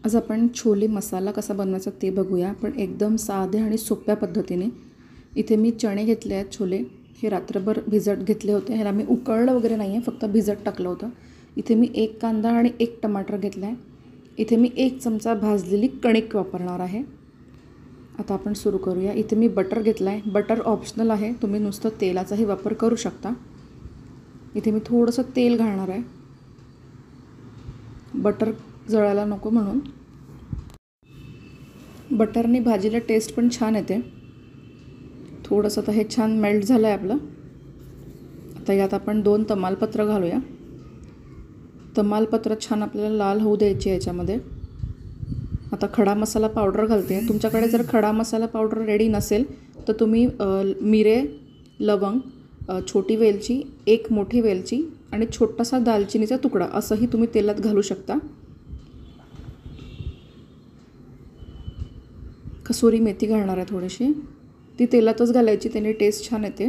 आज आपण छोले मसाला कसा बनवायचा ते बघूया, पण एकदम साध्या आणि सोप्या पद्धतीने। इथे मी चणे घेतले आहेत छोले, हे रात्रभर भिजत घेतले होते। ह्याला मी उकळलं वगैरे नाही आहे, फक्त भिजत टाकलं होतं। इथे मी 1 कांदा आणि 1 टमाटर घेतला आहे। इथे मी 1 चमचा भाजलेली कणिक वापरणार आहे। आता आपण सुरू करूया। इथे मी बटर घेतला आहे। बटर ऑप्शनल आहे, तुम्ही नुसतं तेलाचाही वापर करू शकता। इथे मी थोडंसं तेल घालणार आहे, बटर जळायला नको म्हणून। बटरने भाजीला टेस्ट पण छान येते। थोडंसं तर हे छान मेल्ट झालं आहे आपलं। आता यात आपण 2 तमालपत्र घालूया। तमालपत्र छान आपल्याला लाल होऊ द्यायची याच्यामध्ये। आता खडा मसाला पावडर घालते। तुमच्याकडे जर खडा मसाला पावडर रेडी नसेल तर तुम्ही मिरे, लवंग, छोटी वेलची, 1 मोठी वेलची आणि छोटासा दालचिनीचा तुकडा असंही तुम्ही तेलात घालू शकता। कसुरी मेथी घालणार आहे थोडीशी, ती तेलातच घालायची, त्याने टेस्ट छान येते।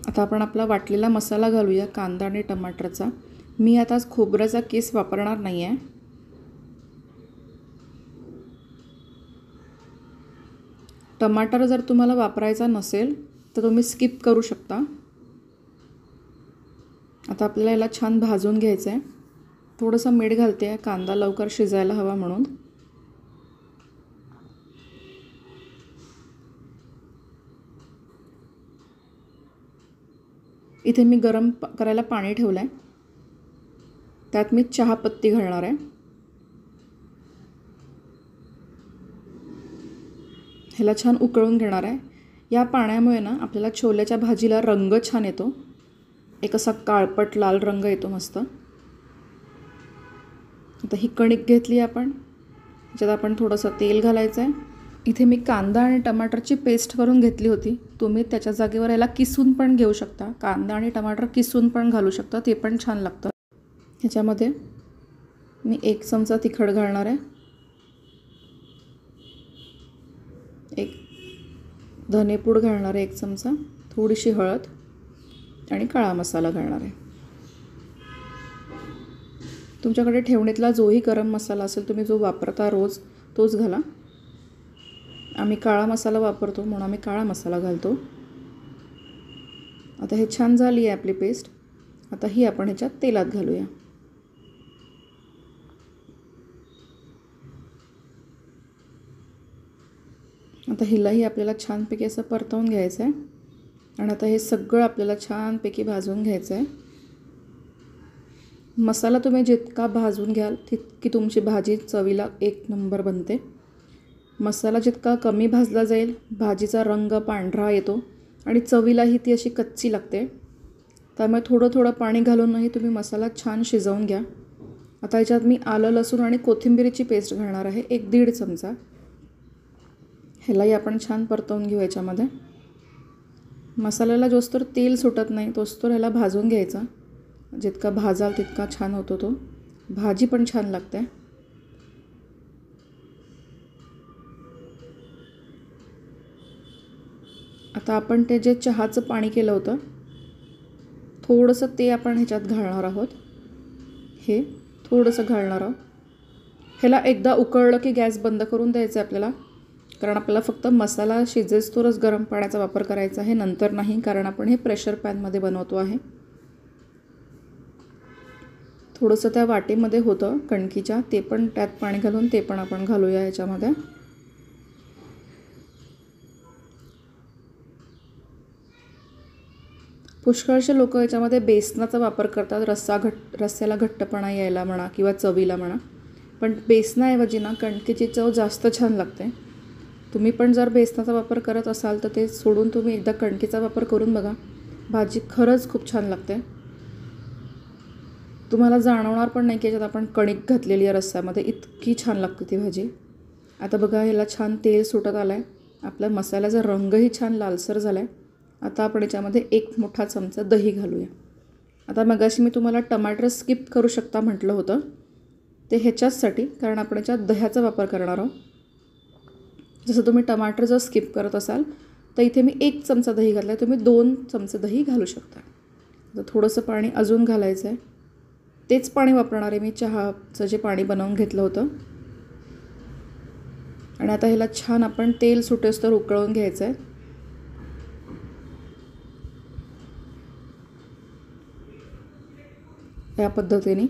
आता आपण आपला वाटलेला मसाला घालूया कांदा आणि टमाटरचा। मी आता खोबऱ्याचा किस वापरणार नाही आहे। टमाटर जर तुम्हाला वापरायचा नसेल तर तुम्ही स्किप करू शकता। आता आपल्याला याला छान भाजून घ्यायचं आहे। थोडंसं मीठ घालते आहे, कांदा लवकर शिजायला हवा म्हणून। इथे मी गरम करायला पाणी ठेवलं आहे, त्यात मी चहापत्ती घालणार आहे। ह्याला छान उकळून घेणार आहे। या पाण्यामुळे ना आपल्याला छोल्याच्या भाजीला रंग छान येतो, एक असा काळपट लाल रंग येतो मस्त। आता ही कणिक घेतली आपण, ज्यात आपण थोडंसं तेल घालायचं आहे। इथे मी कांदा आणि टमाटरची पेस्ट करून घेतली होती, तुम्ही त्याच्या जागेवर याला किसून पण घेऊ शकता। कांदा आणि टमाटर किसून पण घालू शकता, ते पण छान लागतं। ह्याच्यामध्ये मी 1 चमचा तिखट घालणार आहे, 1 धनेपूड घालणार आहे, 1 चमचा, थोडीशी हळद आणि काळा मसाला घालणार आहे। तुमच्याकडे ठेवणीतला जोही गरम मसाला असेल, तुम्ही जो वापरता रोज तोच घाला। आम्ही काळा मसाला वापरतो म्हणून आम्ही काळा मसाला घालतो। आता हे छान झाली आहे आपली पेस्ट। आता ही आपण ह्याच्यात तेलात घालूया। आता हिलाही आपल्याला छानपैकी असं परतवून घ्यायचं आहे आणि आता हे सगळं आपल्याला छानपैकी भाजून घ्यायचं आहे। मसाला तुम्ही जितका भाजून घ्याल तितकी तुमची भाजी चवीला 1 नंबर बनते। मसाला जितका कमी भाजला जाईल, भाजीचा रंग पांढरा येतो आणि चवीलाही ती अशी कच्ची लागते। त्यामुळे थोडं थोडं पाणी घालूनही तुम्ही मसाला छान शिजवून घ्या। आता याच्यात मी आलं लसूण आणि कोथिंबीरीची पेस्ट घालणार आहे, 1-1.5 चमचा। ह्यालाही आपण छान परतवून घेऊ याच्यामध्ये। मसाल्याला जोस्तोवर तेल सुटत नाही तोस्तोवर ह्याला भाजून घ्यायचा। जितका भाजाल तितका छान होतो तो, भाजी पण छान लागते। आता आपण ते जे चहाचं पाणी केलं होतं, थोडंसं ते आपण ह्याच्यात घालणार आहोत। हे थोडंसं घालणार आहोत। ह्याला एकदा उकळलं की गॅस बंद करून द्यायचं आहे आपल्याला, कारण आपल्याला फक्त मसाला शिजेस्तोवरच गरम पाण्याचा वापर करायचा आहे, नंतर नाही, कारण आपण हे प्रेशर पॅनमध्ये बनवतो आहे। थोडंसं त्या वाटीमध्ये होतं कणकीच्या, ते पण त्यात पाणी घालून ते पण आपण घालूया याच्यामध्ये। पुष्कळसे लोक याच्यामध्ये बेसनाचा वापर करतात, रस्स्याला घट्टपणा यायला म्हणा किंवा चवीला म्हणा, पण बेसनाऐवजी ना कणकेची चव जास्त छान लागते। तुम्ही पण जर बेसनाचा वापर करत असाल तर ते सोडून तुम्ही एकदा कणकेचा वापर करून बघा, भाजी खरंच खूप छान लागते। तुम्हाला जाणवणार पण नाही की याच्यात आपण कणिक घातलेली आहे रस्स्यामध्ये, इतकी छान लागते ती भाजी। आता बघा ह्याला छान तेल सुटत आलं आहे, आपल्या मसाल्याचा रंगही छान लालसर झाला आहे। आता आपण याच्यामध्ये 1 मोठा चमचा दही घालूया। आता मगाशी मी तुम्हाला टमाटर स्किप करू शकता म्हटलं होतं, ते ह्याच्याचसाठी, कारण आपण याच्यात दह्याचा वापर करणार आहोत। जसं तुम्ही टमाटर जर स्किप करत असाल तर इथे मी 1 चमचा दही घातला आहे, तुम्ही 2 चमचे दही घालू शकता। तर थोडंसं पाणी अजून घालायचं आहे। तेच पाणी वापरणार आहे मी, चहाचं जे पाणी बनवून घेतलं होतं. आणि आता ह्याला छान आपण तेल सुटेस्तोवर उकळवून घ्यायचं आहे. या पद्धतीने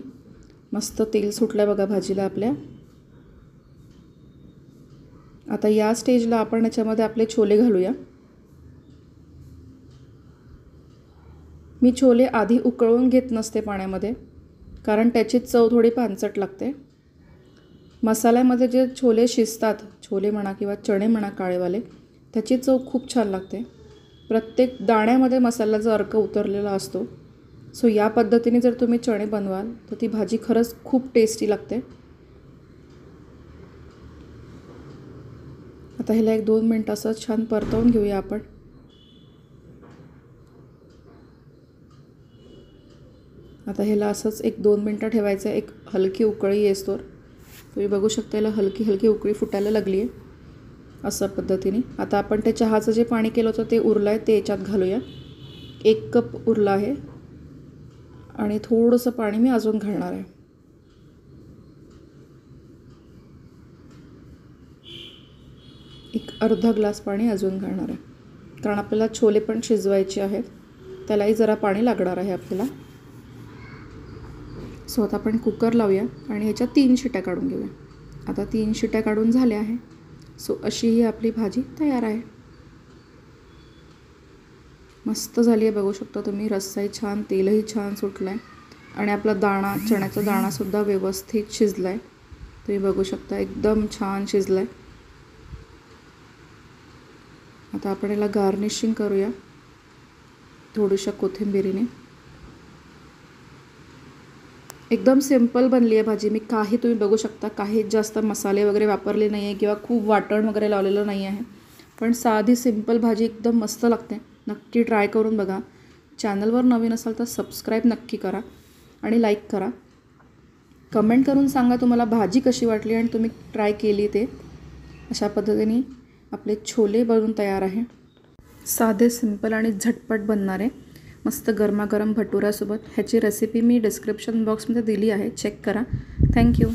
मस्त तेल सुटलं बघा भाजीला आपल्या. आता या स्टेजला आपण याच्यामध्ये आपले छोले घालूया. मी छोले आधी उकळवून घेत नसते पाण्यामध्ये, कारण त्याची चव थोडी पानचट लागते. मसाल्यामध्ये जे छोले शिजतात, छोले म्हणा किंवा चणे म्हणा काळेवाले, त्याची चव खूप छान लागते. प्रत्येक दाण्यामध्ये मसाल्याचा अर्क उतरलेला असतो. सो या पद्धतीने जर तुम्ही चणे बनवाल तर ती भाजी खरंच खूप टेस्टी लागते. आता ह्याला 1-2 मिनटं असं छान परतवून घेऊया आपण. आता ह्याला असंच 1-2 मिनटं ठेवायचं आहे, एक हलकी उकळी येईस्तोवर. तुम्ही बघू शकता याला हलकी हलकी उकळी फुटायला लागली आहे अशा पद्धतीने. आता आपण ते चहाचं जे पाणी केलं होतं ते उरलं आहे, ते याच्यात घालूया. 1 कप उरला आहे आणि थोडंसं पाणी मी अजून घालणार आहे. एक अर्धा ग्लास पाणी अजून घालणार आहे, कारण आपल्याला छोले पण शिजवायचे आहेत, त्यालाही जरा पाणी लागणार आहे आपल्याला. सो आता आपण कुकर लावूया आणि ह्याच्या 3 शिट्या काढून घेऊया. आता 3 शिट्या काढून झाल्या आहे. सो अशी ही आपली भाजी तयार आहे. मस्त झाली आहे, बघू शकता तुम्ही. रस्साही छान, तेलही छान सुटलं आहे आणि आपला दाणा, चण्याचा दाणासुद्धा व्यवस्थित शिजला आहे. तुम्ही बघू शकता एकदम छान शिजला आहे. आता आपण याला गार्निशिंग करूया थोडीशा कोथिंबिरीने. एकदम सिंपल बनली आहे भाजी. मी काही, तुम्ही बघू शकता, काही जास्त मसाले वगैरे वापरले नाही आहे किंवा खूप वाटण वगैरे लावलेलं नाही आहे, पण साधी सिंपल भाजी एकदम मस्त लागते. नक्की ट्राय करून बघा. चॅनलवर नवीन असाल तर सबस्क्राईब नक्की करा आणि लाईक करा. कमेंट करून सांगा तुम्हाला भाजी कशी वाटली आणि तुम्ही ट्राय केली ते. अशा पद्धतीने आपले छोले बनून तयार आहे. साधे, सिंपल आणि झटपट बनणारे, मस्त गरमागरम भटुऱ्यासोबत. ह्याची रेसिपी मी डिस्क्रिप्शन बॉक्समध्ये दिली आहे, चेक करा. थँक्यू.